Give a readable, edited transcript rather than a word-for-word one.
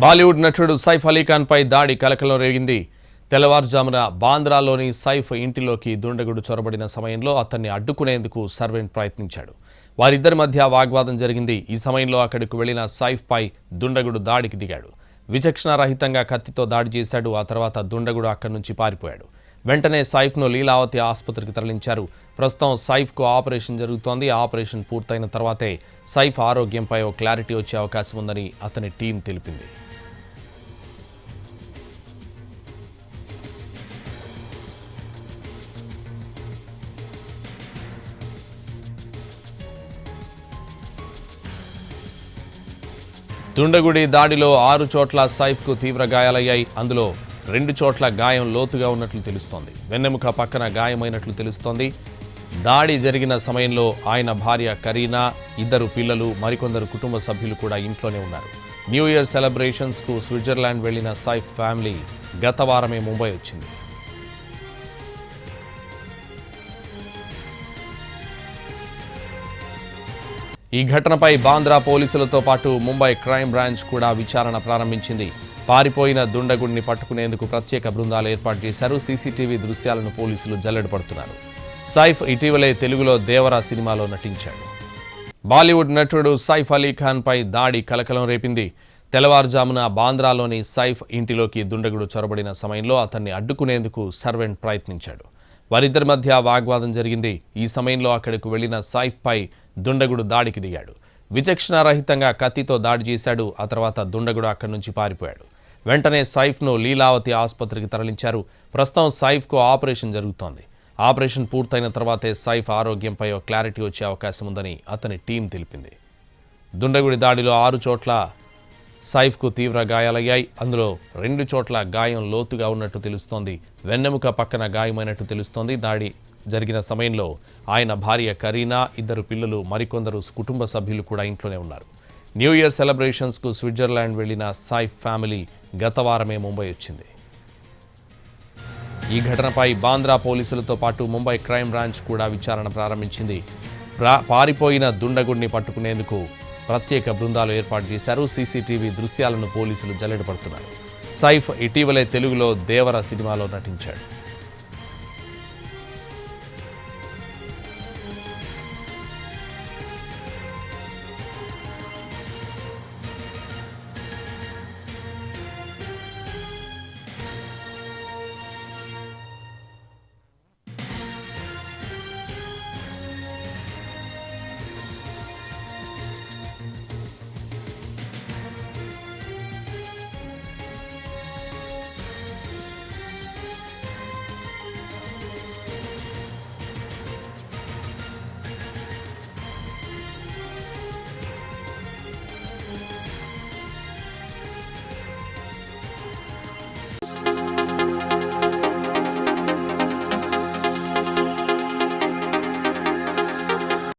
బాలీవుడ్ నటుడు సైఫ్ అలీ ఖాన్ పై దాడి కలకలం రేగింది. తెల్లవారుజామున బాంద్రాలోని సైఫ్ ఇంటిలోకి దుండగుడు చొరబడిన సమయంలో అతన్ని అడ్డుకునేందుకు సర్వెంట్ ప్రయత్నించాడు. వారిద్దరి మధ్య వాగ్వాదం జరిగింది. ఈ సమయంలో అక్కడికి వెళ్లిన సైఫ్ పై దుండగుడు దాడికి దిగాడు. విచక్షణారహితంగా కత్తితో దాడి చేశాడు. ఆ తర్వాత దుండగుడు అక్కడి నుంచి పారిపోయాడు. వెంటనే సైఫ్ను లీలావతి ఆసుపత్రికి తరలించారు. ప్రస్తుతం సైఫ్కు ఆపరేషన్ జరుగుతోంది. ఆపరేషన్ పూర్తయిన తర్వాతే సైఫ్ ఆరోగ్యంపై ఓ క్లారిటీ వచ్చే అవకాశం ఉందని అతని టీం తెలిపింది. దుండగుడి దాడిలో 6 చోట్ల సైఫ్కు తీవ్ర గాయాలయ్యాయి. అందులో 2 చోట్ల గాయం లోతుగా ఉన్నట్లు తెలుస్తోంది. వెన్నెముక పక్కన గాయమైనట్లు తెలుస్తోంది. దాడి జరిగిన సమయంలో ఆయన భార్య కరీనా, 2 పిల్లలు, మరికొందరు కుటుంబ సభ్యులు కూడా ఇంట్లోనే ఉన్నారు. న్యూ ఇయర్ సెలబ్రేషన్స్కు స్విట్జర్లాండ్ వెళ్లిన సైఫ్ ఫ్యామిలీ గత వారమే ముంబై వచ్చింది. ఈ ఘటనపై బాంద్రా పోలీసులతో పాటు ముంబై క్రైమ్ బ్రాంచ్ కూడా విచారణ ప్రారంభించింది. పారిపోయిన దుండగుడిని పట్టుకునేందుకు ప్రత్యేక బృందాలు ఏర్పాటు చేశారు. సీసీటీవీ దృశ్యాలను పోలీసులు జల్లెడపడుతున్నారు. సైఫ్ ఇటీవలే తెలుగులో దేవరా సినిమాలో నటించాడు. బాలీవుడ్ నటుడు సైఫ్ అలీ ఖాన్ పై దాడి కలకలం రేపింది. తెల్లవారుజామున బాంద్రాలోని సైఫ్ ఇంటిలోకి దుండగుడు చొరబడిన సమయంలో అతన్ని అడ్డుకునేందుకు సర్వెంట్ ప్రయత్నించాడు. వారిద్దరి మధ్య వాగ్వాదం జరిగింది. ఈ సమయంలో అక్కడికి వెళ్లిన సైఫ్ పై దుండగుడు దాడికి దిగాడు. విచక్షణారహితంగా కత్తితో దాడి చేశాడు. ఆ తర్వాత దుండగుడు అక్కడి నుంచి పారిపోయాడు. వెంటనే సైఫ్ను లీలావతి ఆసుపత్రికి తరలించారు. ప్రస్తుతం సైఫ్కు ఆపరేషన్ జరుగుతోంది. ఆపరేషన్ పూర్తయిన తర్వాతే సైఫ్ ఆరోగ్యంపై ఓ క్లారిటీ వచ్చే అవకాశం ఉందని అతని టీం తెలిపింది. దుండగుడి దాడిలో 6 చోట్ల సైఫ్కు తీవ్ర గాయాలయ్యాయి. అందులో 2 చోట్ల గాయం లోతుగా ఉన్నట్టు తెలుస్తోంది. వెన్నెముక పక్కన గాయమైనట్టు తెలుస్తోంది. దాడి జరిగిన సమయంలో ఆయన భార్య కరీనా, 2 పిల్లలు, మరికొందరు కుటుంబ సభ్యులు కూడా ఇంట్లోనే ఉన్నారు. న్యూ ఇయర్ సెలబ్రేషన్స్కు స్విట్జర్లాండ్ వెళ్లిన సైఫ్ ఫ్యామిలీ గత వారమే ముంబై వచ్చింది. ఈ ఘటనపై బాంద్రా పోలీసులతో పాటు ముంబై క్రైమ్ బ్రాంచ్ కూడా విచారణ ప్రారంభించింది. పారిపోయిన దుండగుడిని పట్టుకునేందుకు ప్రత్యేక బృందాలు ఏర్పాటు చేశారు. సీసీటీవీ దృశ్యాలను పోలీసులు జల్లెడపడుతున్నారు. సైఫ్ ఇటీవలే తెలుగులో దేవర సినిమాలో నటించాడు.